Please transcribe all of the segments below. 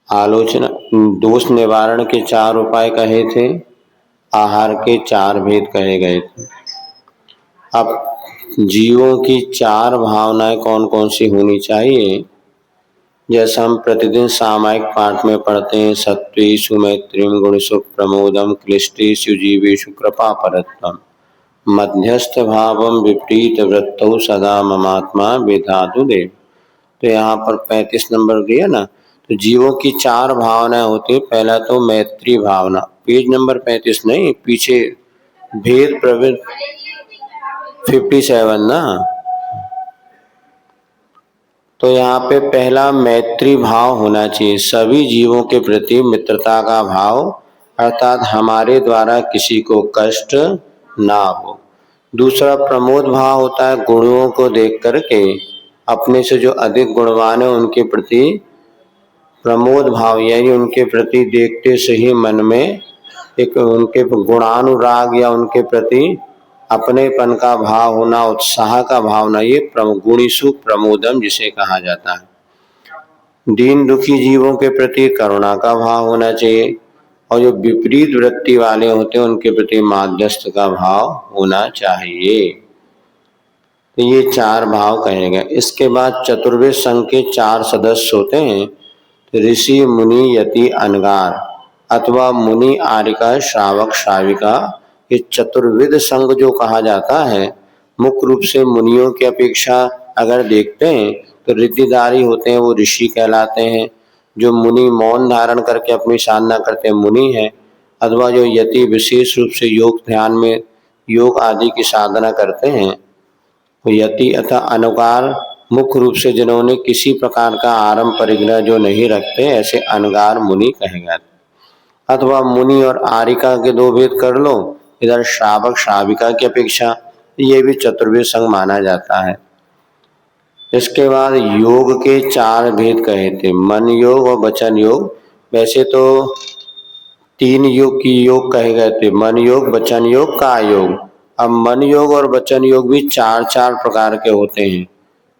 आलोचना दोष निवारण के 4 उपाय कहे थे, आहार के 4 भेद कहे गए थे। अब जीवों की 4 भावनाएं कौन कौन सी होनी चाहिए, जैसा हम प्रतिदिन सामायिक पाठ में पढ़ते हैं, सत्वेषु मैत्रीम गुणेषु प्रमोदम क्लिष्टेषु जीवेषु कृपा परत्वम मध्यस्थ भावम विपरीत वृत्तौ सदा ममात्मा विधातु देव। तो यहाँ पर 35 नंबर दिया ना, तो जीवों की 4 भावनाएं होती है। पहला तो मैत्री भावना, पेज नंबर 35 नहीं, पीछे भेद प्रवृत्ति 57 ना। तो यहाँ पे पहला मैत्री भाव होना चाहिए, सभी जीवों के प्रति मित्रता का भाव, अर्थात हमारे द्वारा किसी को कष्ट ना हो। दूसरा प्रमोद भाव होता है, गुणों को देख करके अपने से जो अधिक गुणवान है उनके प्रति प्रमोद भाव, यानी उनके प्रति देखते से ही मन में एक उनके गुणानुराग या उनके प्रति अपनेपन का भाव होना, उत्साह का भावना, ये गुणीषु प्रमोदम जिसे कहा जाता है। दीन दुखी जीवों के प्रति करुणा का भाव होना चाहिए, और जो विपरीत वृत्ति वाले होते हैं उनके प्रति माध्यस्थ का भाव होना चाहिए। तो ये 4 भाव कहे गए। इसके बाद चतुर्वेद संघ के 4 सदस्य होते हैं, ऋषि मुनि यति अनगार अथवा मुनि आर्यिका श्रावक श्राविका। ये चतुर्विद संघ जो कहा जाता है, मुख्य रूप से मुनियों की अपेक्षा अगर देखते हैं तो रिद्धिधारी होते हैं, वो ऋषि कहलाते हैं। जो मुनि मौन धारण करके अपनी साधना करते हैं मुनि हैं, अथवा जो यति विशेष रूप से योग ध्यान में योग आदि की साधना करते हैं, वो यति अथवा अनगार मुख्य रूप से जिन्होंने किसी प्रकार का आरंभ परिग्रह जो नहीं रखते, ऐसे अनगार मुनि कहे जाते। अथवा मुनि और आर्यिका के 2 भेद कर लो, इधर श्रावक श्राविका की अपेक्षा, ये भी चतुर्वेद संघ माना जाता है। इसके बाद योग के 4 भेद कहे थे, मन योग और वचन योग। वैसे तो 3 योग की योग कहे गए थे, मन योग, वचन योग, काय योग। अब मन योग और वचन योग भी 4 प्रकार के होते हैं,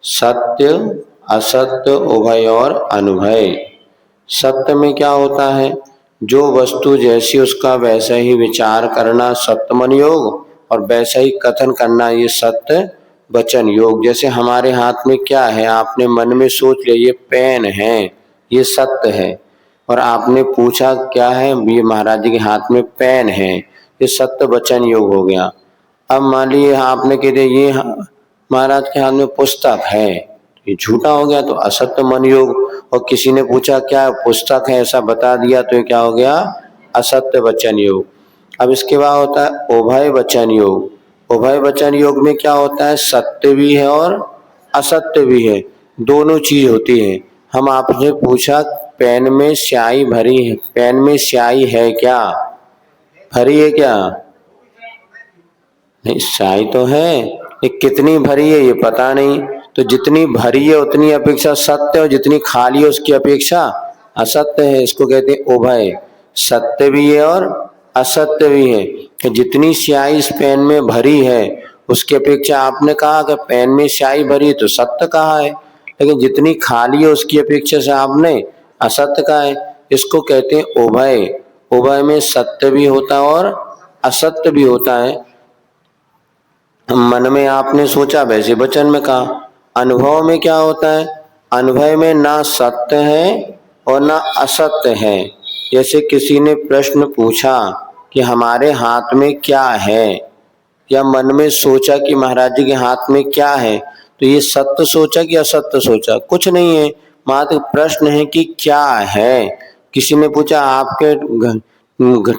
सत्य, असत्य, उभय और अनुभय। सत्य में क्या होता है, जो वस्तु जैसी उसका वैसा ही विचार करना सत्य मन योग, और वैसा ही कथन करना ये सत्य वचन योग। जैसे हमारे हाथ में क्या है, आपने मन में सोच लिया ये पेन है, ये सत्य है, और आपने पूछा क्या है, ये महाराज जी के हाथ में पेन है, ये सत्य वचन योग हो गया। अब मान लीजिए आपने कह दिया ये महाराज के हाथ में पुस्तक है, ये झूठा हो गया, तो असत्य मन योग। और किसी ने पूछा क्या पुस्तक है, ऐसा बता दिया, तो ये क्या हो गया, असत्य वचन योग। अब इसके बाद होता है उभय वचन योग। उभय वचन योग में क्या होता है, सत्य भी है और असत्य भी है, दोनों चीज होती है। हम आपसे पूछा पेन में स्याही भरी है, पेन में स्याही है क्या, भरी है क्या, नहीं स्याही तो है, ये कितनी भरी है ये पता नहीं। तो जितनी भरी है उतनी अपेक्षा सत्य, और जितनी खाली है उसकी अपेक्षा असत्य है। इसको कहते हैं उभय, सत्य भी है और असत्य भी है। कि जितनी स्याही इस पेन में भरी है उसकी अपेक्षा आपने कहा कि पेन में स्याही भरी, तो सत्य कहा है, लेकिन जितनी खाली है उसकी अपेक्षा से आपने असत्य कहा है। इसको कहते हैं उभय। उभय में सत्य भी होता है और असत्य भी होता है। मन में आपने सोचा वैसे वचन में कहा। अनुभव में क्या होता है, अनुभव में ना सत्य है और ना असत्य है। जैसे किसी ने प्रश्न पूछा कि हमारे हाथ में क्या है, या मन में सोचा कि महाराज जी के हाथ में क्या है, तो ये सत्य सोचा कि असत्य सोचा, कुछ नहीं है, मात्र प्रश्न है कि क्या है। किसी ने पूछा आपके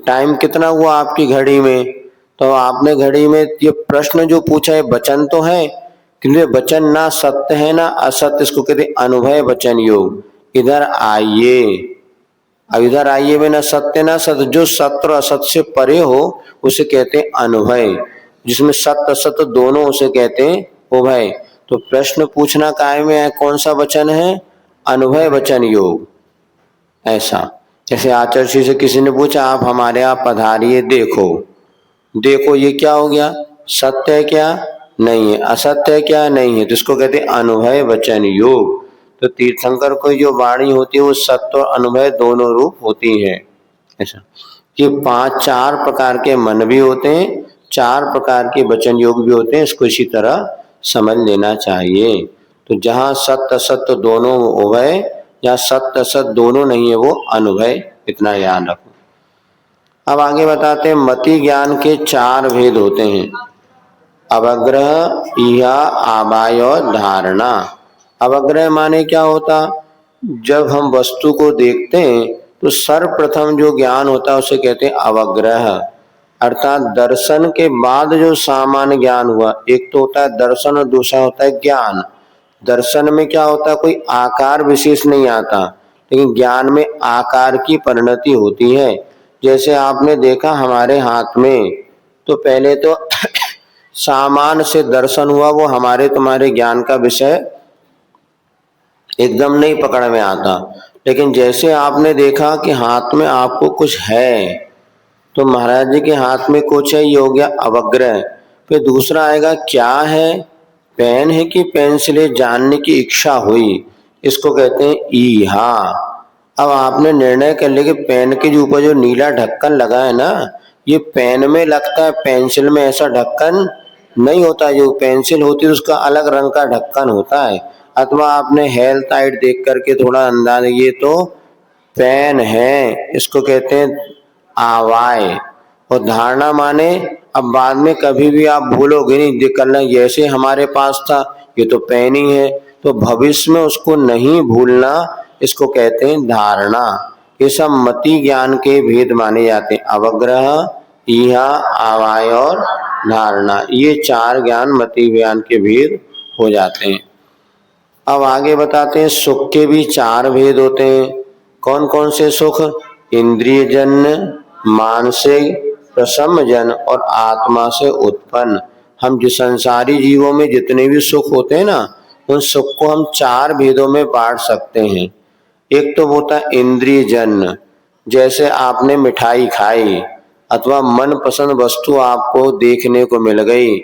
टाइम कितना हुआ आपकी घड़ी में, तो आपने घड़ी में ये प्रश्न जो पूछा है वचन तो है, क्योंकि वचन ना सत्य है ना असत्य। इसको कहते अनुभय वचन योग। इधर आइए, अब इधर आइए में ना सत्य ना सत्य, जो सत्य और असत्य से परे हो उसे कहते हैं अनुभय, जिसमें सत्य असत्य दोनों उसे कहते हैं उभय। तो प्रश्न पूछना काय में है, कौन सा वचन है, अनुभय वचन योग। ऐसा जैसे आचार्य से किसी ने पूछा आप हमारे यहाँ पधारिए, देखो, देखो ये क्या हो गया, सत्य है क्या, नहीं है, असत्य है क्या, नहीं है, तो इसको कहते हैं अनुभय वचन योग। तो तीर्थंकर को जो वाणी होती है वो सत्य और अनुभव दोनों रूप होती है। ऐसा कि 4 प्रकार के मन भी होते हैं, 4 प्रकार के वचन योग भी होते हैं, इसको इसी तरह समझ लेना चाहिए। तो जहाँ सत्य असत्य दोनों उभय, या सत्य असत्य दोनों नहीं है वो अनुभय, इतना याद रखो। अब आगे बताते हैं मति ज्ञान के 4 भेद होते हैं, अवग्रह, इहा, आबाय और धारणा। अवग्रह माने क्या होता, जब हम वस्तु को देखते हैं तो सर्वप्रथम जो ज्ञान होता है उसे कहते हैं अवग्रह, अर्थात दर्शन के बाद जो सामान्य ज्ञान हुआ। एक तो होता है दर्शन और दूसरा होता है ज्ञान। दर्शन में क्या होता है, कोई आकार विशेष नहीं आता, लेकिन ज्ञान में आकार की परिणति होती है। जैसे आपने देखा हमारे हाथ में, तो पहले तो सामान्य से दर्शन हुआ, वो हमारे तुम्हारे ज्ञान का विषय एकदम नहीं पकड़ में आता, लेकिन जैसे आपने देखा कि हाथ में आपको कुछ है, तो महाराज जी के हाथ में कुछ है, ये हो गया अवग्रह। फिर दूसरा आएगा क्या है, पेन है कि पेंसिल है, जानने की इच्छा हुई, इसको कहते हैं ईहा। अब आपने निर्णय कर लिया कि पेन के ऊपर जो नीला ढक्कन लगा है ना, ये पेन में लगता है, पेंसिल में ऐसा ढक्कन नहीं होता। जो पेंसिल होती है उसका अलग रंग का ढक्कन होता है। अथवा आपने हेल्थ आइट देख करके थोड़ा अंदाज, ये तो पेन है, इसको कहते हैं आवाय। और धारणा माने अब बाद में कभी भी आप भूलोगे नहीं, निकलना जैसे हमारे पास था ये तो पेन ही है, तो भविष्य में उसको नहीं भूलना, इसको कहते हैं धारणा। ये सब मति ज्ञान के भेद माने जाते हैं, अवग्रह, इहा, आवाय और धारणा। ये 4 ज्ञान मति ज्ञान के भेद हो जाते हैं। अब आगे बताते हैं सुख के भी 4 भेद होते हैं। कौन कौन से सुख, इंद्रिय जन्य, मानसिक, प्रसम जन और आत्मा से उत्पन्न। हम जो संसारी जीवों में जितने भी सुख होते हैं ना, उन सुख को हम 4 भेदों में बांट सकते हैं। एक तो होता है इंद्रिय जन्य, जैसे आपने मिठाई खाई, अथवा मन पसंद वस्तु आपको देखने को मिल गई,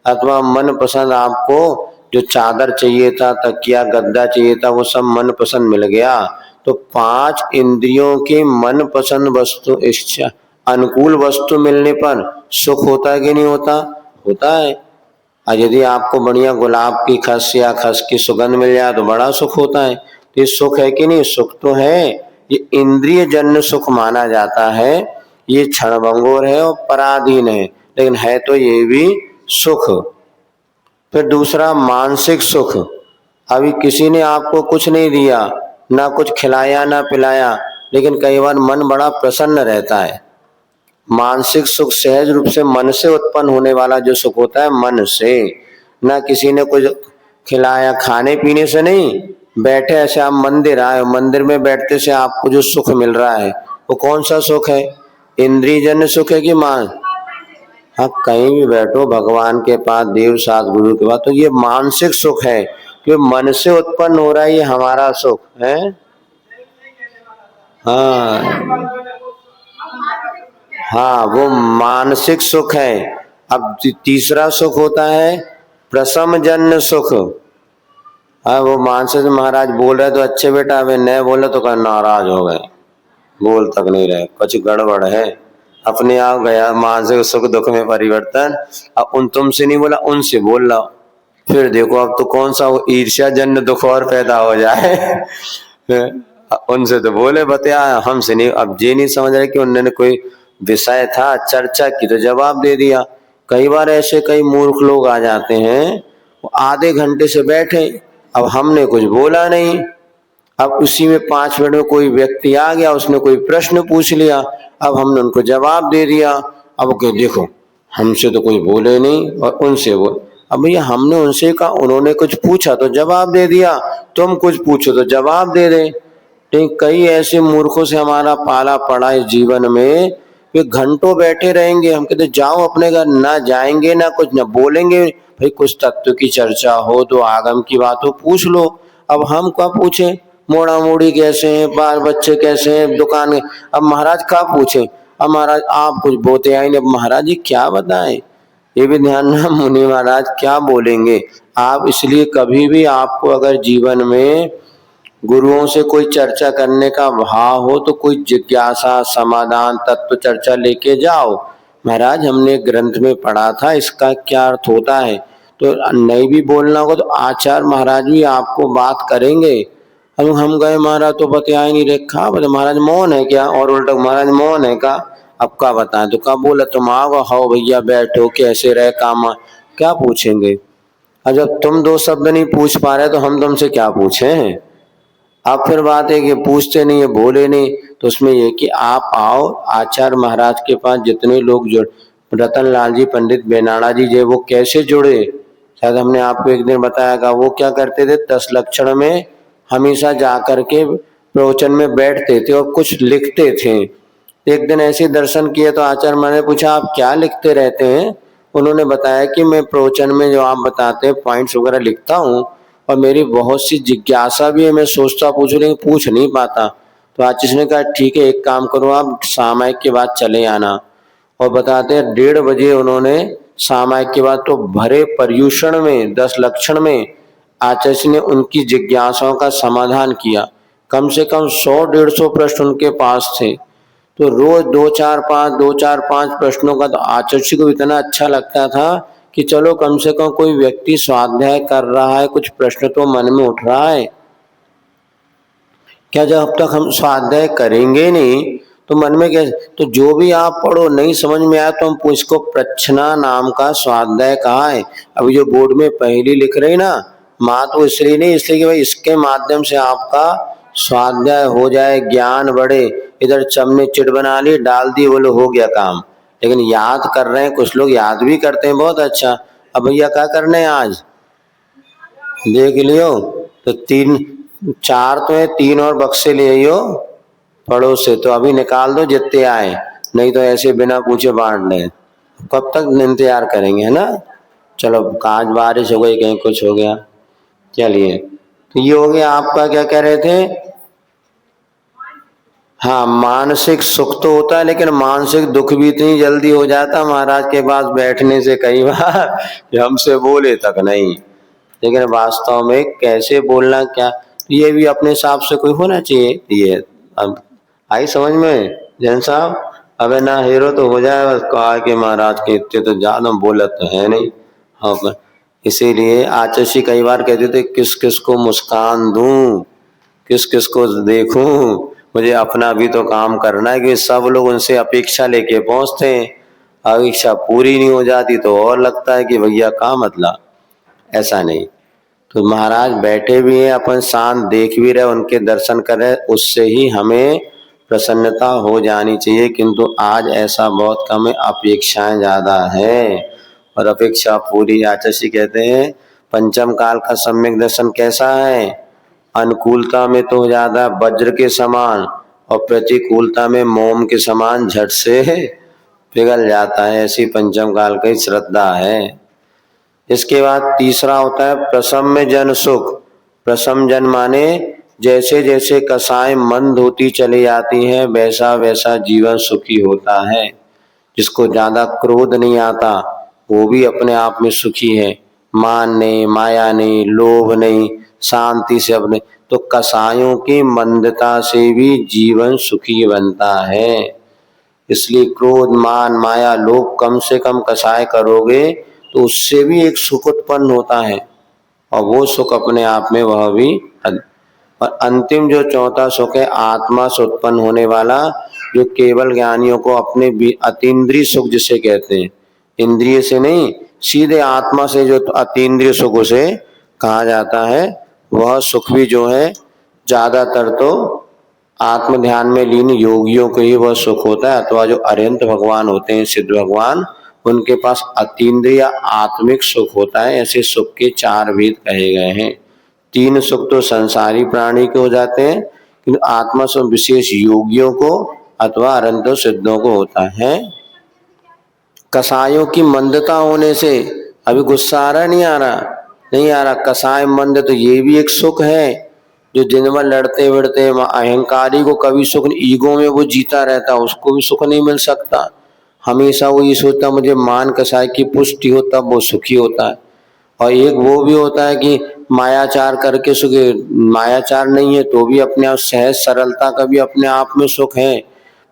अथवा मन पसंद आपको जो चादर चाहिए था, तकिया गद्दा चाहिए था, वो सब मन पसंद मिल गया। तो 5 इंद्रियों के मन पसंद वस्तु, इच्छा अनुकूल वस्तु मिलने पर सुख होता है कि नहीं होता, होता है। और यदि आपको बढ़िया गुलाब की खस या खस की सुगंध मिल जाए तो बड़ा सुख होता है। तो ये सुख है कि नहीं, सुख तो है। ये इंद्रिय जन्य सुख माना जाता है, ये क्षणभंगुर है और पराधीन है, लेकिन है तो ये भी सुख। फिर दूसरा मानसिक सुख, अभी किसी ने आपको कुछ नहीं दिया, ना कुछ खिलाया ना पिलाया, लेकिन कई बार मन बड़ा प्रसन्न रहता है। मानसिक सुख सहज रूप से मन से उत्पन्न होने वाला जो सुख होता है, मन से। ना किसी ने कुछ खिलाया, खाने पीने से नहीं, बैठे ऐसे आप मंदिर आए, मंदिर में बैठते से आपको जो सुख मिल रहा है वो कौन सा सुख है, इंद्रियजन्य सुख है कि मान, हाँ कहीं भी बैठो भगवान के पास, देव साथ गुरु के पास, तो ये मानसिक सुख है, कि मन से उत्पन्न हो रहा है, ये हमारा सुख है। हाँ वो मानसिक सुख है। अब तीसरा सुख होता है प्रसम जन्य सुख। हाँ वो मानसिक, महाराज बोल रहे तो अच्छे बेटा, अबे नहीं बोले तो कर नाराज हो गए, बोल तक नहीं रहे, कुछ गड़बड़ है। अपने आप गया मानसिक सुख दुख में परिवर्तन। अब उन तुमसे नहीं बोला, उनसे बोल रहा, फिर देखो अब तो कौन सा वो ईर्ष्या जन्य दुख और पैदा हो जाए। उनसे तो बोले बतिया, हमसे नहीं। अब ये नहीं समझ रहे कि उन्होंने कोई विषय था, चर्चा की तो जवाब दे दिया। कई बार ऐसे कई मूर्ख लोग आ जाते हैं, वो आधे घंटे से बैठे, अब हमने कुछ बोला नहीं, अब उसी में 5 मिनट में कोई व्यक्ति आ गया, उसने कोई प्रश्न पूछ लिया, अब हमने उनको जवाब दे दिया। अब क्या देखो हमसे तो कोई बोले नहीं और उनसे बोल, अब भैया हमने उनसे कहा, उन्होंने कुछ पूछा तो जवाब दे दिया, तुम कुछ पूछो तो जवाब दे दे। लेकिन कई ऐसे मूर्खों से हमारा पाला पड़ा है जीवन में, वे घंटों बैठे रहेंगे, हम कहते जाओ अपने घर, ना जाएंगे ना कुछ ना बोलेंगे। भाई कुछ तत्व की चर्चा हो तो आगम की बात हो पूछ लो। अब हम क्या पूछे, मोड़ा मोड़ी कैसे हैं, बाल बच्चे कैसे हैं, दुकान, अब महाराज क्या पूछे, अब महाराज आप कुछ बोलते आए नहीं, अब महाराज जी क्या बताएं, ये भी ध्यान ना, मुनि महाराज क्या बोलेंगे आप। इसलिए कभी भी आपको अगर जीवन में गुरुओं से कोई चर्चा करने का भाव हो तो कोई जिज्ञासा, समाधान, तत्व चर्चा लेके जाओ। महाराज हमने ग्रंथ में पढ़ा था, इसका क्या अर्थ होता है। तो नहीं भी बोलना होगा तो आचार्य महाराज भी आपको बात करेंगे। हम गए महाराज तो बतिया ही नहीं रखा, बोले महाराज मौन है क्या, और उल्टा महाराज मौन है का, अब क्या बताएं। तो क्या बोला, तुम आओ, हाओ भैया बैठो, कैसे रहे काम, क्या पूछेंगे। और जब तुम दो शब्द नहीं पूछ पा रहे तो हम तुमसे क्या पूछे हैं। अब फिर बात है कि पूछते नहीं है, बोले नहीं, तो उसमें ये कि आप आओ आचार्य महाराज के पास। जितने लोग जुड़, रतन लाल जी, पंडित बेनाड़ा जी जो वो कैसे जुड़े, शायद हमने आपको एक दिन बताया था। वो क्या करते थे, 10 लक्षण में हमेशा जा करके प्रवचन में बैठते थे और कुछ लिखते थे। एक दिन ऐसे दर्शन किए तो आचार्य महाराज ने पूछा आप क्या लिखते रहते हैं। उन्होंने बताया कि मैं प्रवचन में जो आप बताते हैं पॉइंट्स वगैरह लिखता हूँ, और मेरी बहुत सी जिज्ञासा भी है, मैं सोचता पूछूं लेकिन पूछ नहीं पाता। तो आचार्य ने कहा ठीक है, एक काम करो, आप सामायिक के बाद चले आना। और बताते हैं 1:30 बजे उन्होंने सामायिक के बाद तो भरे पर्यूषण में 10 लक्षण में आचार्य ने उनकी जिज्ञासाओं का समाधान किया। कम से कम 100-150 प्रश्न उनके पास थे। तो रोज 2-4-5 प्रश्नों का तो आचार्य को इतना अच्छा लगता था कि चलो कम से कम कोई व्यक्ति स्वाध्याय कर रहा है, कुछ प्रश्न तो मन में उठ रहा है। क्या जब तक हम स्वाध्याय करेंगे नहीं तो मन में क्या, तो जो भी आप पढ़ो नहीं समझ में आया तो हम इसको प्रच्छना नाम का स्वाध्याय कहा है। अभी जो बोर्ड में पहली लिख रही ना माँ, तो इसलिए नहीं, इसलिए कि भाई इसके माध्यम से आपका स्वाध्याय हो जाए, ज्ञान बढ़े। इधर चमने चिट बना ली, डाल दी, बोलो हो गया काम। लेकिन याद कर रहे हैं, कुछ लोग याद भी करते हैं बहुत अच्छा। अब भैया क्या करने हैं आज देख लियो, तो 3-4 तो है, 3 और बक्से ले आइयो पड़ोस से, तो अभी निकाल दो जितने आए, नहीं तो ऐसे बिना पूछे बांट लें। कब तक इंतजार करेंगे, है ना। चलो आज बारिश हो गई, कहीं कुछ हो गया, चलिए। तो ये हो गया आपका, क्या कह रहे थे। हाँ, मानसिक सुख तो होता है लेकिन मानसिक दुख भी इतनी जल्दी हो जाता महाराज के पास बैठने से कई बार कि हमसे बोले तक नहीं। लेकिन वास्तव में कैसे बोलना, क्या ये भी अपने हिसाब से कोई होना चाहिए। ये अब आई समझ में जैन साहब। अबे ना हीरो तो हो जाए बस, कहा कि महाराज के इतने तो ज्यादा बोलत तो है नहीं। हाँ, इसीलिए आचार्य कई बार कहते थे किस किस को मुस्कान दूं, किस किस को देखूं, मुझे अपना भी तो काम करना है। कि सब लोग उनसे अपेक्षा लेके पहुंचते हैं, अपेक्षा पूरी नहीं हो जाती तो और लगता है कि भैया का मतलब, ऐसा नहीं। तो महाराज बैठे भी हैं, अपन शांत देख भी रहे, उनके दर्शन कर रहे, उससे ही हमें प्रसन्नता हो जानी चाहिए। किंतु आज ऐसा बहुत कम है, अपेक्षाएं ज्यादा है और अपेक्षा पूरी। आचार्य कहते हैं पंचम काल का सम्यक दर्शन कैसा है, अनुकूलता में तो ज्यादा वज्र के समान और प्रतिकूलता में मोम के समान झट से पिघल जाता है। ऐसी पंचम काल की श्रद्धा है। इसके बाद तीसरा होता है प्रसम जन सुख। प्रसम जन माने जैसे जैसे कसाएं मंद होती चली जाती हैं वैसा वैसा जीवन सुखी होता है। जिसको ज्यादा क्रोध नहीं आता वो भी अपने आप में सुखी है। मान नहीं, माया नहीं, लोभ नहीं, शांति से अपने, तो कसायों की मंदता से भी जीवन सुखी बनता है। इसलिए क्रोध, मान, माया, लोभ कम से कम कसाय करोगे तो उससे भी एक सुख उत्पन्न होता है, और वो सुख अपने आप में वह भी। और अंतिम जो चौथा सुख है आत्मा से उत्पन्न होने वाला, जो केवल ज्ञानियों को अपने अतीन्द्रिय सुख जिसे कहते हैं, इंद्रिय से नहीं सीधे आत्मा से जो अतीन्द्रिय सुख उसे कहा जाता है, वह सुख भी जो है ज्यादातर तो आत्म ध्यान में लीन योगियों को ही वह सुख होता है। अथवा जो अरिहंत भगवान होते हैं, सिद्ध भगवान, उनके पास अतीन्द्रिय आत्मिक सुख होता है। ऐसे सुख के 4 भेद कहे गए हैं। 3 सुख तो संसारी प्राणी के हो जाते हैं, किंतु आत्मा सुख विशेष योगियों को अथवा अरहंत सिद्धों को होता है। कसायों की मंदता होने से, अभी गुस्सा आ रहा नहीं आ रहा, नहीं आ रहा, कसाय मंद, तो ये भी एक सुख है। जो दिन भर लड़ते विड़ते अहंकारी को कभी सुख, ईगो में वो जीता रहता, उसको भी सुख नहीं मिल सकता। हमेशा वो ये सोचता मुझे मान कसाय की पुष्टि हो तब वो सुखी होता है। और एक वो भी होता है कि मायाचार करके सुख, मायाचार नहीं है तो भी अपने आप सहज सरलता का भी अपने आप में सुख है।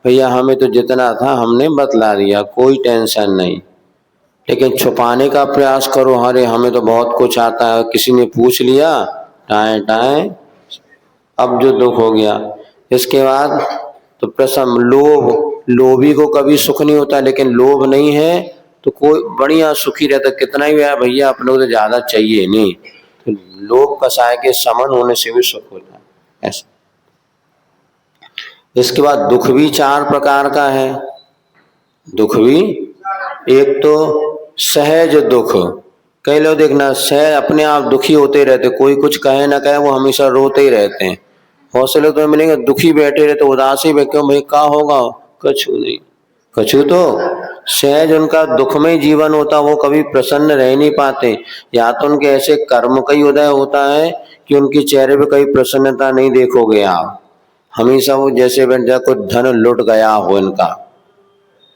भैया हमें तो जितना था हमने बतला दिया, कोई टेंशन नहीं। लेकिन छुपाने का प्रयास करो, अरे हमें तो बहुत कुछ आता है, किसी ने पूछ लिया टाए टाए, अब जो दुख हो गया। इसके बाद तो प्रसम लोभ, लोभी को कभी सुख नहीं होता, लेकिन लोभ नहीं है तो कोई बढ़िया सुखी रहता। कितना ही है भैया, अपने को तो ज्यादा चाहिए नहीं, तो लोभ कसाय के समन होने से भी सुख होता है ऐसा। इसके बाद दुख भी चार प्रकार का है। दुख भी, एक तो सहज दुख, कई लोग देखना सहज अपने आप दुखी होते रहते, कोई कुछ कहे ना कहे वो हमेशा रोते ही रहते हैं। बहुत से लोग तो मिलेंगे दुखी बैठे रहते, उदासी बैठे, क्यों भाई क्या होगा, कछु नहीं, कछु तो सहज उनका दुखमय जीवन होता, वो कभी प्रसन्न रह नहीं पाते। या तो उनके ऐसे कर्म का ही उदय होता है कि उनके चेहरे पे कहीं प्रसन्नता नहीं देखोगे आप, हमेशा वो जैसे बन जा कुछ धन लुट गया हो इनका।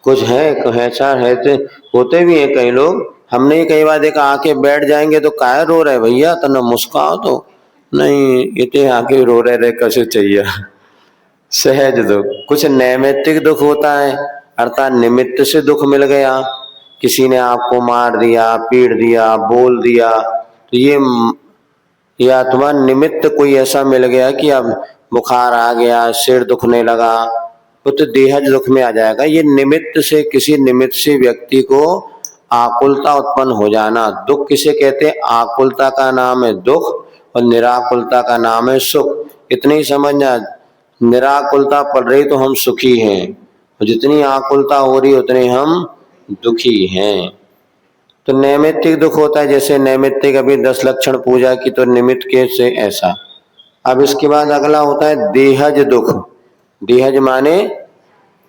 कुछ है ऐसा है तो होते भी हैं कई लोग, हमने ही कई बार देखा, आके बैठ जाएंगे तो काहे रो रहे भैया, तो न मुस्काओ तो नहीं, इतने आके रो रहे कैसे चाहिए। सहज दुख। कुछ नैमित्तिक दुख होता है, अर्थात निमित्त से दुख मिल गया, किसी ने आपको मार दिया, पीट दिया, बोल दिया, तो ये अथवा निमित्त कोई ऐसा मिल गया कि अब बुखार आ गया, सिर दुखने लगा, तो देहज दुख में आ जाएगा। ये निमित्त से, किसी निमित्त से व्यक्ति को आकुलता उत्पन्न हो जाना। दुख किसे कहते हैं? आकुलता का नाम है दुख और निराकुलता का नाम है सुख। इतनी समझना, निराकुलता पड़ रही तो हम सुखी हैं, और जितनी आकुलता हो रही उतने हम दुखी हैं। तो नैमित्तिक दुख होता है, जैसे नैमित्तिक अभी 10 लक्षण पूजा की तो निमित्त के से ऐसा। अब इसके बाद अगला होता है देहज दुख। देहज माने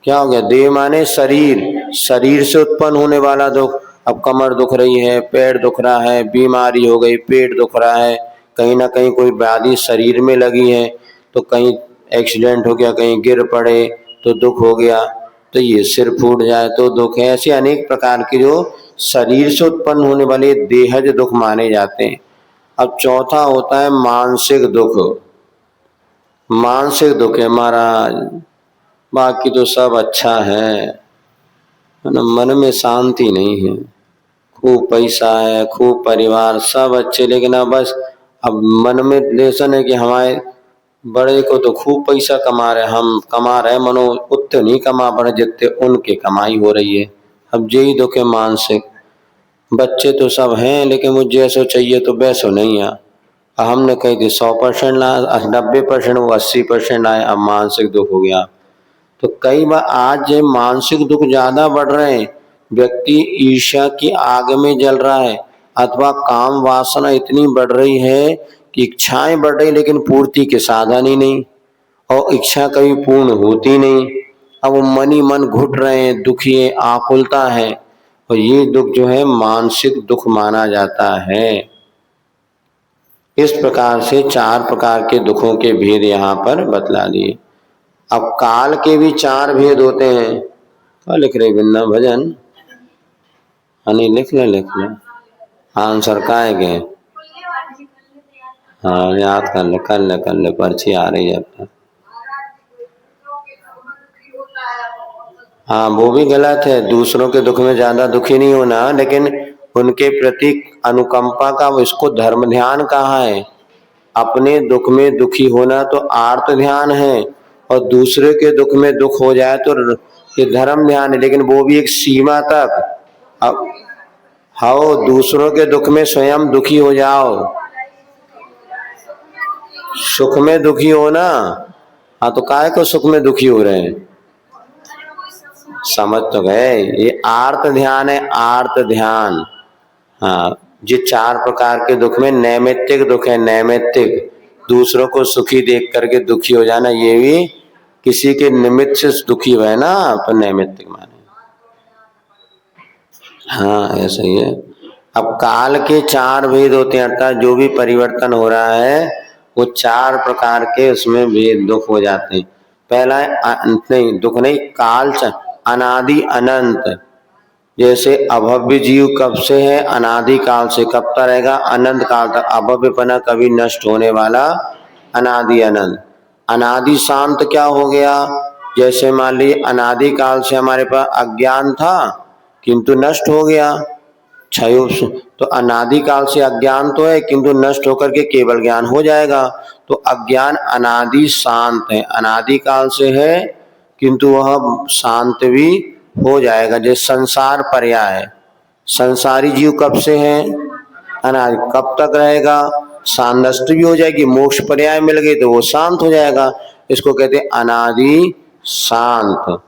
क्या हो गया? देह माने शरीर, शरीर से उत्पन्न होने वाला दुख। अब कमर दुख रही है, पैर दुख रहा है, बीमारी हो गई, पेट दुख रहा है, कहीं ना कहीं कोई व्याधि शरीर में लगी है, तो कहीं एक्सीडेंट हो गया, कहीं गिर पड़े तो दुख हो गया, तो ये सिर फूट जाए तो दुख है। ऐसे अनेक प्रकार के जो शरीर से उत्पन्न होने वाले देहज दुख माने जाते हैं। अब चौथा होता है मानसिक दुख। मानसिक दुख है महाराज, बाकी तो सब अच्छा है ना, मन में शांति नहीं है, खूब पैसा है, खूब परिवार, सब अच्छे, लेकिन अब बस अब मन में लेसन है कि हमारे बड़े को तो खूब पैसा कमा रहे, हम कमा रहे, मनो उतने नहीं कमा पा रहे जितने उनके कमाई हो रही है। अब यही दुख है मानसिक। बच्चे तो सब हैं, लेकिन मुझे जैसो चाहिए तो वैसो नहीं है। हमने कही थी 100% लाया, 90% वो 80% आए, अब मानसिक दुख हो गया। तो कई बार आज ये मानसिक दुख ज्यादा बढ़ रहे हैं, व्यक्ति ईर्ष्या की आग में जल रहा है, अथवा काम वासना इतनी बढ़ रही है कि इच्छाएं बढ़ रही लेकिन पूर्ति के साधन ही नहीं, और इच्छा कभी पूर्ण होती नहीं। अब वो मन ही मन घुट रहे हैं, दुखी है, आकुलता है, और ये दुख जो है मानसिक दुख माना जाता है। इस प्रकार से 4 प्रकार के दुखों के भेद यहाँ पर बतला दिए। अब काल के भी 4 भेद होते हैं। क्या लिख रहे बिन्ना भजन? हनी लिख ले आंसर का है? हाँ याद कर ले पर्ची आ रही है अपना। हाँ वो भी गलत है, दूसरों के दुख में ज्यादा दुखी नहीं होना, लेकिन उनके प्रति अनुकंपा का, इसको धर्म ध्यान कहा है। अपने दुख में दुखी होना तो आर्त ध्यान है, और दूसरे के दुख में दुख हो जाए तो ये धर्म ध्यान है, लेकिन वो भी एक सीमा तक। अब हाओ दूसरों के दुख में स्वयं दुखी हो जाओ, सुख में दुखी हो ना, हाँ तो काहे को सुख में दुखी हो रहे हैं? समझ तो गए, ये आर्त ध्यान है, आर्त ध्यान। हाँ, ये 4 प्रकार के दुख में नैमित्तिक दुख है, नैमित्तिक, दूसरों को सुखी देख करके दुखी हो जाना, ये भी किसी के निमित्त से दुखी हुआ है ना, तो नैमित्तिक माने। हाँ ऐसा ही है। अब काल के 4 भेद होते हैं, अर्थात जो भी परिवर्तन हो रहा है वो 4 प्रकार के उसमें भेद दुख हो जाते हैं। पहला है नहीं दुख नहीं, काल अनादि अनंत। जैसे अभव्य जीव कब से है? अनादि काल से। कब तक रहेगा? अनंत काल तक। अभव्यपना कभी नष्ट होने वाला, अनादि अनंत। अनादि शांत क्या हो गया? जैसे मान लीजिए अनादि काल से हमारे पास अज्ञान था किंतु नष्ट हो गया, क्षयोग से। तो अनादि काल से अज्ञान तो है किंतु नष्ट होकर के केवल ज्ञान हो जाएगा। तो अज्ञान अनादि शांत है, अनादि काल से है किंतु वह शांत भी हो जाएगा। जैसे संसार पर्याय है, संसारी जीव कब से है? अनादि। कब तक रहेगा? शांत। नष्ट भी हो जाएगी, मोक्ष पर्याय मिल गई तो वो शांत हो जाएगा। इसको कहते हैं अनादि शांत।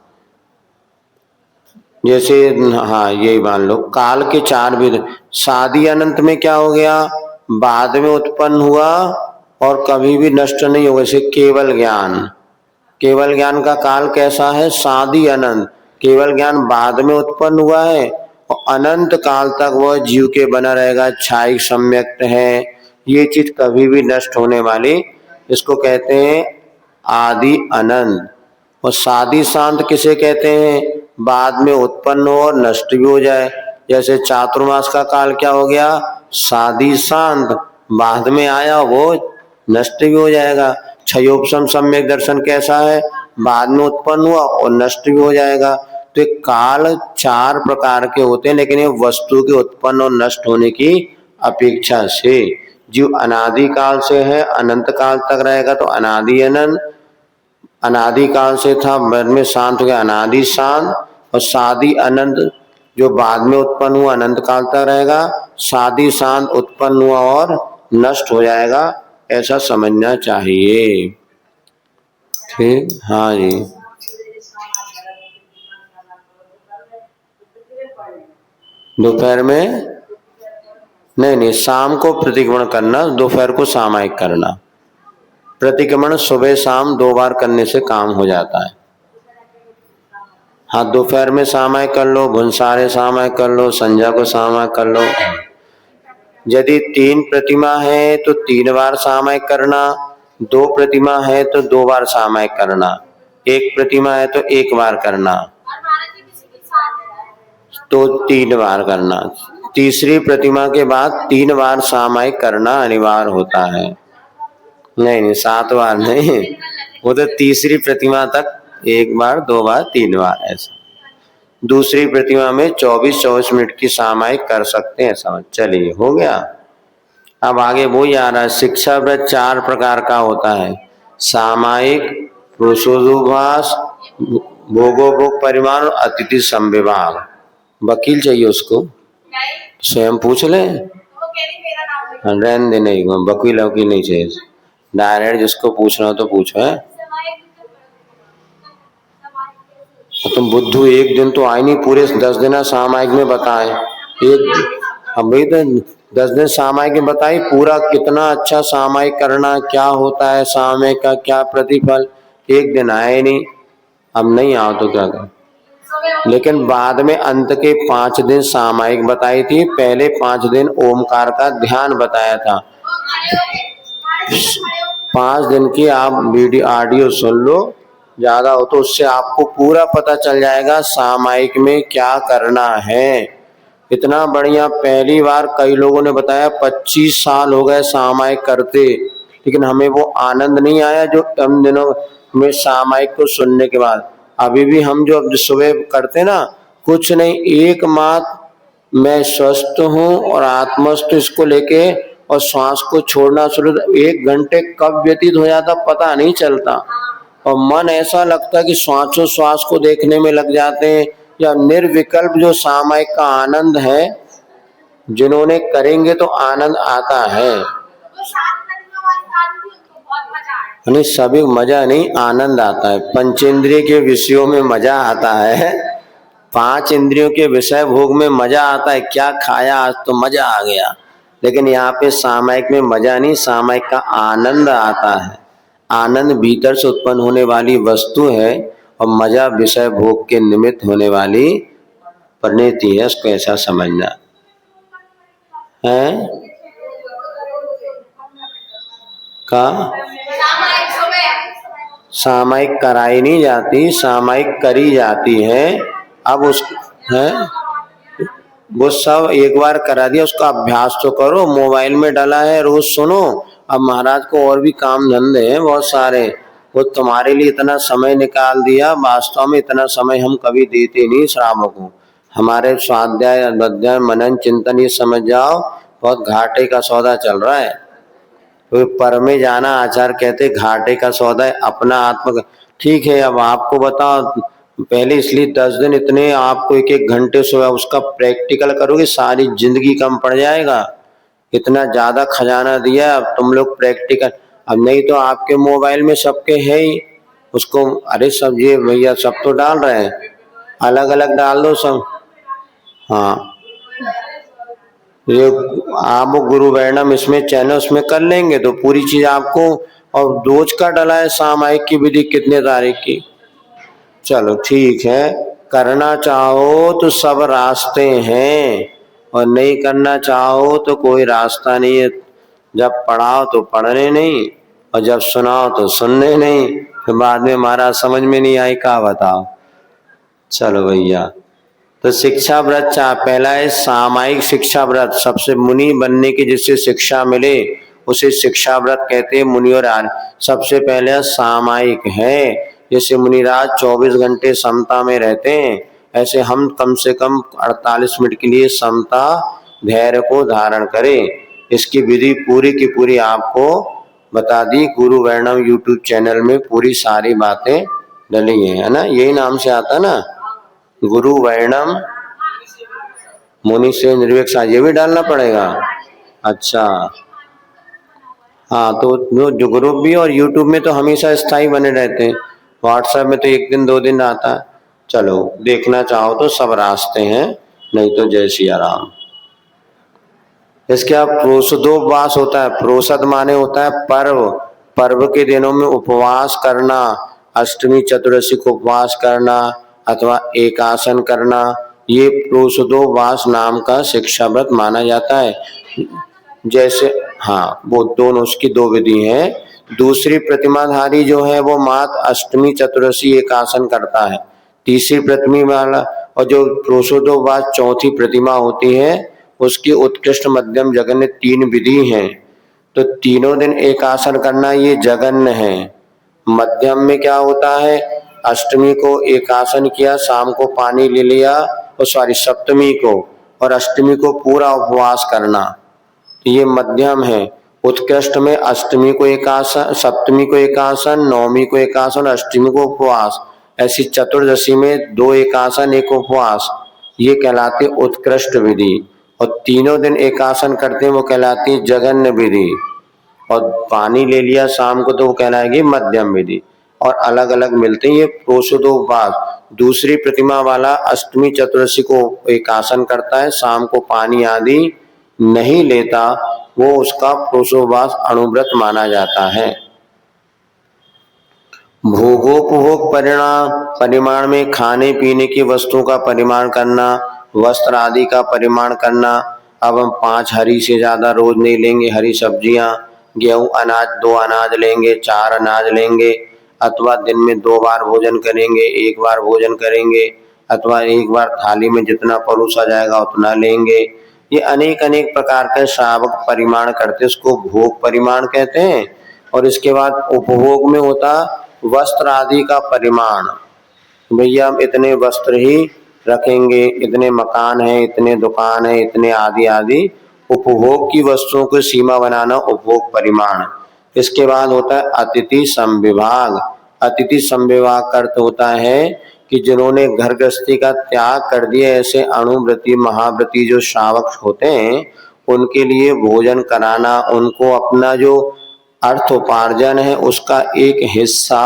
जैसे हाँ यही मान लो काल के चार विध। शादी अनंत में क्या हो गया? बाद में उत्पन्न हुआ और कभी भी नष्ट नहीं होगा। जैसे केवल ज्ञान, केवल ज्ञान का काल कैसा है? शादी अनंत। केवल ज्ञान बाद में उत्पन्न हुआ है और अनंत काल तक वह जीव के बना रहेगा। छाई सम्यक है, ये चीज कभी भी नष्ट होने वाली, इसको कहते हैं आदि अनंत। और शादी शांत किसे कहते हैं? बाद में उत्पन्न हो और नष्ट भी हो जाए। जैसे चातुर्मास का काल क्या हो गया? शादी शांत। बाद में आया वो नष्ट भी हो जाएगा। क्षयोपम सम्यक दर्शन कैसा है? बाद में उत्पन्न हुआ और नष्ट भी हो जाएगा। तो ये काल चार प्रकार के होते हैं, लेकिन ये वस्तु के उत्पन्न और नष्ट होने की अपेक्षा से जीव अनादि काल से है, अनंत काल तक रहेगा तो अनादि अनंत। अनादि काल से था, बाद में शांत हो गया, अनादि शांत। और शादी अनंत जो बाद में उत्पन्न हुआ अनंत काल तक रहेगा। शादी शांत उत्पन्न हुआ और नष्ट हो जाएगा, ऐसा समझना चाहिए। ठीक, हाँ जी। दोपहर में नहीं, शाम को प्रतिक्रमण करना, दोपहर को सामायिक करना। प्रतिक्रमण सुबह शाम 2 बार करने से काम हो जाता है। हाँ, दोपहर में सामायिक कर लो, भुनसारे सामायिक कर लो, संध्या को सामायिक कर लो। यदि 3 प्रतिमा है तो 3 बार सामायिक करना, 2 प्रतिमा है तो 2 बार सामायिक करना, 1 प्रतिमा है तो 1 बार करना, तो 3 बार करना। तीसरी प्रतिमा के बाद 3 बार सामायिक करना अनिवार्य होता है। नहीं, 7 बार नहीं, वो तो तीसरी प्रतिमा तक 1 बार, 2 बार, 3 बार ऐसा। दूसरी प्रतिमा में 24-24 मिनट की सामायिक कर सकते हैं। समझ चलिए, हो गया। अब आगे वो ही आ रहा है। शिक्षा व्रत 4 प्रकार का होता है। सामायिक, प्रोसोदुभास, भोगोभोग परिमाण और अतिथि संविभाग। वकील चाहिए उसको? स्वयं पूछ ले। रहने दे, नहीं वकील नहीं चाहिए, डायरेक्ट जिसको पूछना हो तो पूछो है। तुम बुद्धू एक दिन तो आए नहीं, पूरे 10 दिन सामायिक में बताए। एक अब भाई तो 10 दिन सामायिक में बताई, पूरा कितना अच्छा सामायिक करना, क्या होता है सामायिक का, क्या प्रतिफल। एक दिन आए नहीं। अब नहीं आओ तो क्या करें। लेकिन बाद में अंत के 5 दिन सामायिक बताई थी, पहले 5 दिन ओमकार का ध्यान बताया था। 5 दिन की आप वीडियो ऑडियो सुन लो, ज्यादा हो तो उससे आपको पूरा पता चल जाएगा सामायिक में क्या करना है। इतना बढ़िया, पहली बार कई लोगों ने बताया 25 साल हो गए सामायिक करते, लेकिन हमें वो आनंद नहीं आया जो हम दिनों में सामायिक को सुनने के बाद। अभी भी हम जो सुबह करते ना, कुछ नहीं, एक मात्र मैं स्वस्थ हूँ और आत्मस्थ इसको लेके और श्वास को छोड़ना शुरू, 1 घंटे कब व्यतीत हो जाता पता नहीं चलता। और मन ऐसा लगता है कि श्वास को देखने में लग जाते हैं। या निर्विकल्प जो सामायिक का आनंद है, जिन्होंने करेंगे तो आनंद आता है। नहीं, सभी मजा नहीं, आनंद आता है। पंचेंद्रिय के विषयों में मजा आता है, 5 इंद्रियों के विषय भोग में मजा आता है। क्या खाया आज तो मजा आ गया। लेकिन यहाँ पे सामायिक में मजा नहीं, सामायिक का आनंद आता है। आनंद भीतर से उत्पन्न होने वाली वस्तु है और मजा विषय भोग के निमित्त होने वाली परिणति है। उसको ऐसा समझना है। का सामायिक कराई नहीं जाती, सामायिक करी जाती है। अब उस है वो सब एक बार करा दिया, उसका अभ्यास तो करो। मोबाइल में डाला है, रोज सुनो। अब महाराज को और भी काम धंधे हैं बहुत सारे, वो तुम्हारे लिए इतना समय निकाल दिया। वास्तव में इतना समय हम कभी देते नहीं श्रावक को। हमारे स्वाध्याय अध्याय मनन चिंतन ये समझ जाओ बहुत घाटे का सौदा चल रहा है। तो पर में जाना आचार्य कहते घाटे का सौदा है अपना आत्म। ठीक है, अब आपको बताओ, पहले इसलिए 10 दिन इतने आपको एक एक घंटे सुबह उसका प्रैक्टिकल करोगे सारी जिंदगी कम पड़ जाएगा। इतना ज्यादा खजाना दिया, अब तुम लोग प्रैक्टिकल। अब नहीं तो आपके मोबाइल में सबके है ही उसको। अरे सब ये भैया सब तो डाल रहे हैं, अलग अलग डाल दो सब। हाँ, ये आप वो गुरु वैणम इसमें चैनल उसमें कर लेंगे तो पूरी चीज आपको। और रोज का डला है सामायिक की विधि कितने तारीख की। चलो ठीक है, करना चाहो तो सब रास्ते हैं, और नहीं करना चाहो तो कोई रास्ता नहीं है। जब पढ़ाओ तो पढ़ने नहीं, और जब सुनाओ तो सुनने नहीं, फिर बाद में हमारा समझ में नहीं आई का बताओ। चलो भैया, तो शिक्षा व्रत पहला है सामायिक शिक्षा व्रत। सबसे मुनि बनने की जिससे शिक्षा मिले उसे शिक्षा व्रत कहते हैं। मुनि और आर्य सबसे पहले सामायिक है। जैसे मुनिराज 24 घंटे समता में रहते हैं, ऐसे हम कम से कम 48 मिनट के लिए समता धैर्य को धारण करें। इसकी विधि पूरी की पूरी आपको बता दी गुरु वैणव यूट्यूब चैनल में, पूरी सारी बातें डली है ना। यही नाम से आता ना, गुरु वैणम मुनि से निर्वेक सा, ये भी डालना पड़ेगा। अच्छा हाँ, तो जो ग्रुप भी और यूट्यूब में तो हमेशा स्थायी बने रहते हैं। व्हाट्सएप में तो एक दिन 2 दिन आता है। चलो देखना चाहो तो सब रास्ते हैं, नहीं तो जय सिया राम। इसके अब प्रोषदोपवास होता है। प्रोषद माने होता है पर्व। पर्व के दिनों में उपवास करना, अष्टमी चतुर्दशी को उपवास करना अथवा एकासन करना, ये प्रोषदोपवास नाम का शिक्षा व्रत माना जाता है। जैसे हाँ, वो दोनों उसकी 2 विधि हैं। दूसरी प्रतिमाधारी जो है वो मात्र अष्टमी चतुर्दशी एकासन करता है। तीसरी प्रतिमा वाला और जो प्रोषदोपवास चौथी प्रतिमा होती है उसकी उत्कृष्ट मध्यम जघन्य 3 विधि हैं। तो तीनों दिन एक आसन करना ये जघन्य है। मध्यम में क्या होता है, अष्टमी को एक आसन किया, शाम को पानी ले लिया, और सॉरी सप्तमी को और अष्टमी को पूरा उपवास करना, तो ये मध्यम है। उत्कृष्ट में अष्टमी को एक आसन, सप्तमी को एक आसन, नवमी को एक आसन, अष्टमी को उपवास। ऐसी चतुर्दशी में 2 एकासन 1 उपवास, ये कहलाती उत्कृष्ट विधि। और तीनों दिन एकासन करते हैं वो कहलाती है जघन्य विधि। और पानी ले लिया शाम को तो वो कहलाएगी मध्यम विधि। और अलग अलग मिलते हैं ये प्रोषदोपवास। दूसरी प्रतिमा वाला अष्टमी चतुर्दशी को एकासन करता है, शाम को पानी आदि नहीं लेता, वो उसका प्रोषदोपवास अणुव्रत माना जाता है। भोगोपभोग परिमाण में खाने पीने की वस्तुओं का परिमाण करना, वस्त्र आदि का परिमाण करना। अब हम 5 हरी से ज्यादा रोज नहीं लेंगे, हरी सब्जियां, गेहूं अनाज 2 अनाज लेंगे, 4 अनाज लेंगे, अथवा दिन में 2 बार भोजन करेंगे, 1 बार भोजन करेंगे, अथवा 1 बार थाली में जितना परोसा जाएगा उतना लेंगे। ये अनेक अनेक प्रकार के श्रावक परिमाण करते, उसको भोग परिमाण कहते हैं। और इसके बाद उपभोग में होता वस्त्र आदि का परिमाण। भैया हम इतने वस्त्र ही रखेंगे, इतने मकान है, इतने दुकान है, इतने आदि आदि उपभोग की वस्तुओं की सीमा बनाना उपभोग परिमाण। इसके बाद होता है अतिथि संविभाग। अतिथि संविभाग का अर्थ होता है कि जिन्होंने घर गृहस्थी का त्याग कर दिया, ऐसे अणुव्रती महाव्रती जो श्रावक होते हैं उनके लिए भोजन कराना, उनको अपना जो अर्थ उपार्जन है उसका एक हिस्सा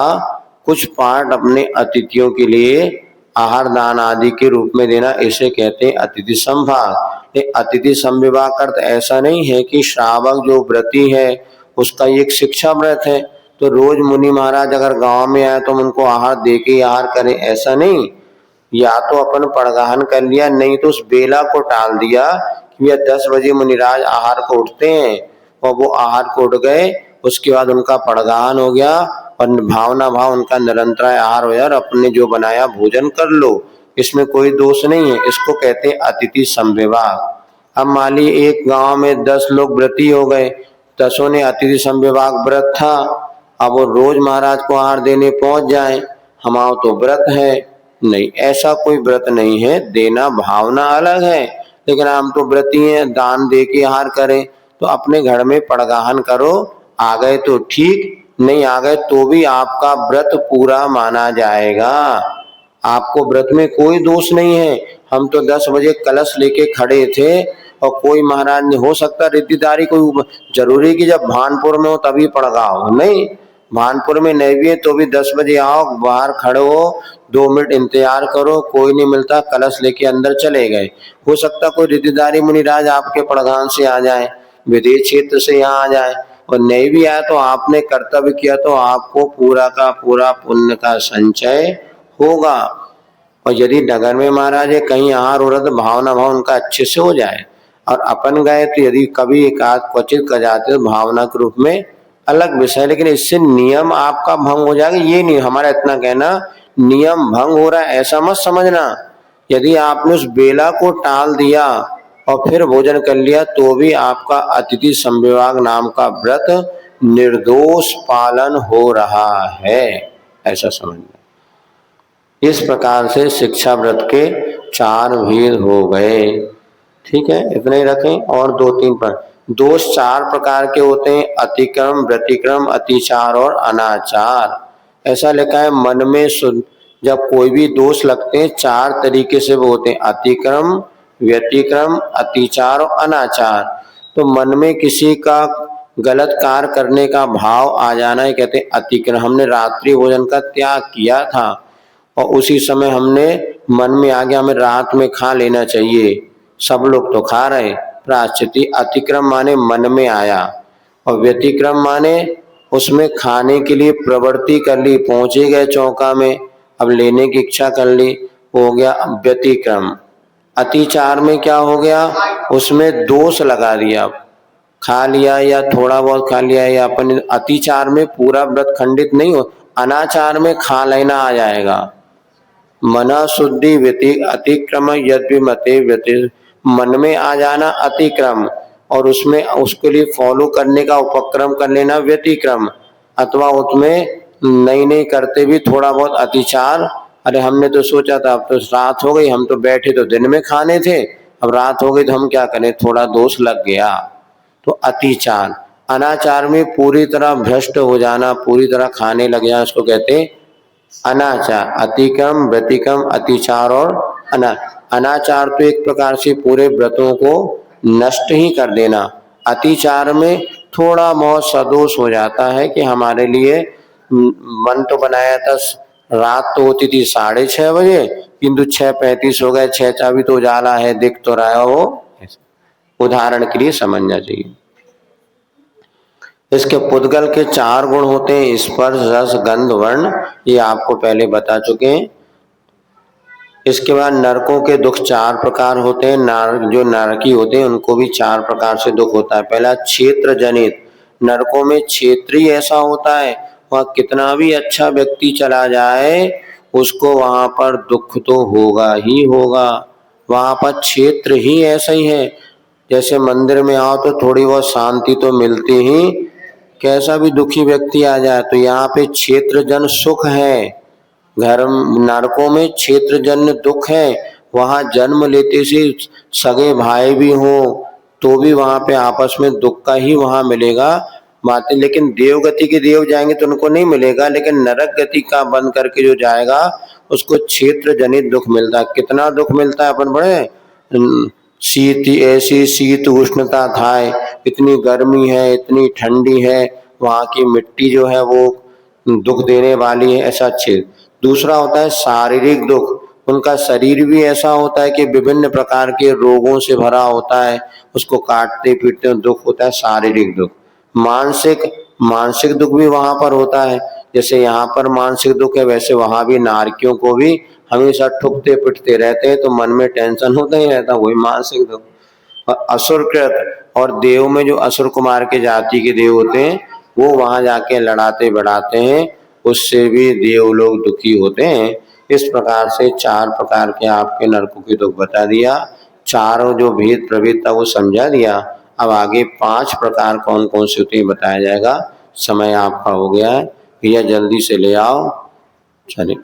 कुछ पार्ट अपने अतिथियों के लिए आहार दान आदि के रूप में देना, इसे कहते हैं अतिथि संभाग। अतिथि संविभाग का अर्थ ऐसा नहीं है कि श्रावक जो व्रती है उसका एक शिक्षा व्रत है तो रोज मुनि महाराज अगर गांव में आए तो हम उनको आहार दे के आहार करें, ऐसा नहीं। या तो अपन पड़गाहन कर लिया, नहीं तो उस बेला को टाल दिया कि या 10 बजे मुनिराज आहार को उठते हैं और वो आहार को उठ गए, उसके बाद उनका पड़गाहन हो गया और भावना भाव उनका निरंतर आहार हो गया और अपने जो बनाया भोजन कर लो। इसमें कोई दोष नहीं है। इसको कहते हैं अतिथि संविभाग। अब मान ली एक गांव में 10 लोग व्रती हो गए, 10 ने अतिथि संविभाग व्रत था, अब वो रोज महाराज को आहार देने पहुंच जाए, हमारा तो व्रत है नहीं, ऐसा कोई व्रत नहीं है। देना भावना अलग है, लेकिन हम तो व्रती हैं, दान दे के आहार करें। तो अपने घर में पड़गाहन करो, आ गए तो ठीक, नहीं आ गए तो भी आपका व्रत पूरा माना जाएगा। आपको व्रत में कोई दोष नहीं है। हम तो 10 बजे कलश लेके खड़े थे और कोई महाराज ने, हो सकता रिद्धिदारी कोई जरूरी कि जब भानपुर में हो तभी पड़गाओ, नहीं, भानपुर में नहीं भी है तो भी 10 बजे आओ, बाहर खड़े हो, 2 मिनट इंतजार करो, कोई नहीं मिलता, कलश लेके अंदर चले गए। हो सकता कोई रिद्धिदारी मुनिराज आपके पड़गान से आ जाए, विदेश क्षेत्र से यहाँ आ जाए, और नहीं भी आया तो आपने कर्तव्य किया तो आपको पूरा का पूरा पुण्य का संचय होगा। और यदि नगर में महाराज है कहीं आहार हो रहा तो भावना भाव उनका अच्छे से हो जाए, और अपन गए तो यदि कभी एकाध क्वचित कर जाते तो भावना के रूप में अलग विषय, लेकिन इससे नियम आपका भंग हो जाएगा। ये नहीं हमारा इतना कहना, नियम भंग हो रहा है ऐसा मत समझना। यदि आपने उस बेला को टाल दिया और फिर भोजन कर लिया तो भी आपका अतिथि संविभाग नाम का व्रत निर्दोष पालन हो रहा है, ऐसा समझना। इस प्रकार से शिक्षा व्रत के 4 भेद हो गए। ठीक है, इतने ही रखें। और 2-3 पर दोष 4 प्रकार के होते हैं, अतिक्रम, व्यतिक्रम, अतिचार और अनाचार। ऐसा लिखा है मन में जब कोई भी दोष लगते हैं 4 तरीके से वो होते हैं, अतिक्रम, व्यतिक्रम, अतिचार और अनाचार। तो मन में किसी का गलत कार्य करने का भाव आ जाना है, कहते हैं अतिक्रम। हमने रात्रि भोजन का त्याग किया था और उसी समय हमने मन में आ गया हमें रात में खा लेना चाहिए, सब लोग तो खा रहे, प्रायश्चित। अतिक्रम माने मन में आया, और व्यतिक्रम माने उसमें खाने के लिए प्रवृत्ति कर ली, पहुंचे गए चौका में, अब लेने की इच्छा कर ली, हो गया व्यतिक्रम। अतिचार में क्या हो गया, उसमें दोष लगा दिया, खा लिया या थोड़ा बहुत खा लिया, या अपन अतिचार में पूरा व्रत खंडित नहीं हो, अनाचार में खा लेना आ जाएगा। मना शुद्धि व्यति अतिक्रम यद्विमते व्यति, मन में आ जाना अतिक्रम, और उसमें उसके लिए फॉलो करने का उपक्रम कर लेना व्यतिक्रम, अथवा उसमें नहीं करते भी थोड़ा बहुत अतिचार। अरे हमने तो सोचा था अब तो रात हो गई, हम तो बैठे तो दिन में खाने थे, अब रात हो गई तो हम क्या करें, थोड़ा दोष लग गया, तो अतिचार। अनाचार में पूरी तरह भ्रष्ट हो जाना, पूरी तरह खाने लग जाना, उसको कहते हैं अनाचार। अतिक्रम, व्यतिक्रम, अतिचार और अनाचार तो एक प्रकार से पूरे व्रतों को नष्ट ही कर देना। अतिचार में थोड़ा बहुत सदोष हो जाता है कि हमारे लिए मन तो बनाया था, रात तो होती थी 6:30 बजे, किंतु 6:35 हो गए, 6 भी तो उजाला है, दिख तो रहा है वो, उदाहरण के लिए समझना चाहिए। इसके पुद्गल के 4 गुण होते हैं, स्पर्श, रस, गंध, वर्ण, ये आपको पहले बता चुके हैं। इसके बाद नरकों के दुख 4 प्रकार होते हैं, जो नरकी होते हैं उनको भी 4 प्रकार से दुख होता है। पहला क्षेत्र जनित, नरकों में क्षेत्र ही ऐसा होता है, वहां कितना भी अच्छा व्यक्ति चला जाए उसको वहां पर दुख तो होगा ही होगा, वहां पर क्षेत्र ही ऐसा ही है। जैसे मंदिर में आओ तो थोड़ी बहुत शांति तो मिलती ही, कैसा भी दुखी व्यक्ति आ जाए, तो यहाँ पे क्षेत्र जन सुख है, घर नरकों में क्षेत्र जन दुख है। वहां जन्म लेते से सगे भाई भी हो तो भी वहां पे आपस में दुख का ही वहां मिलेगा बातें। लेकिन देवगति के देव जाएंगे तो उनको नहीं मिलेगा, लेकिन नरक गति का बंद करके जो जाएगा उसको क्षेत्र जनित दुख मिलता है। कितना दुख मिलता है अपन बड़े, शीत, ऐसी शीत उष्णता था, इतनी गर्मी है, इतनी ठंडी है, वहां की मिट्टी जो है वो दुख देने वाली है, ऐसा अच्छे। दूसरा होता है शारीरिक दुख, उनका शरीर भी ऐसा होता है कि विभिन्न प्रकार के रोगों से भरा होता है, उसको काटते पीटते दुख होता है, शारीरिक दुख। मानसिक दुख भी वहां पर होता है, जैसे यहाँ पर मानसिक दुख है वैसे वहां भी नारकियों को भी हमेशा ठुकते पिटते रहते हैं तो मन में टेंशन होता ही रहता, वही मानसिक दुख। और असुरकृत और देव में जो असुर कुमार के जाति के देव होते हैं वो वहां जाके लड़ाते बढ़ाते हैं, उससे भी देव लोग दुखी होते हैं। इस प्रकार से 4 प्रकार के आपके नरकों के दुख बता दिया, चारों जो भेद प्रभेद था वो समझा दिया। अब आगे 5 प्रकार कौन कौन से होते हैं बताया जाएगा। समय आपका हो गया है, भैया जल्दी से ले आओ। चलिए।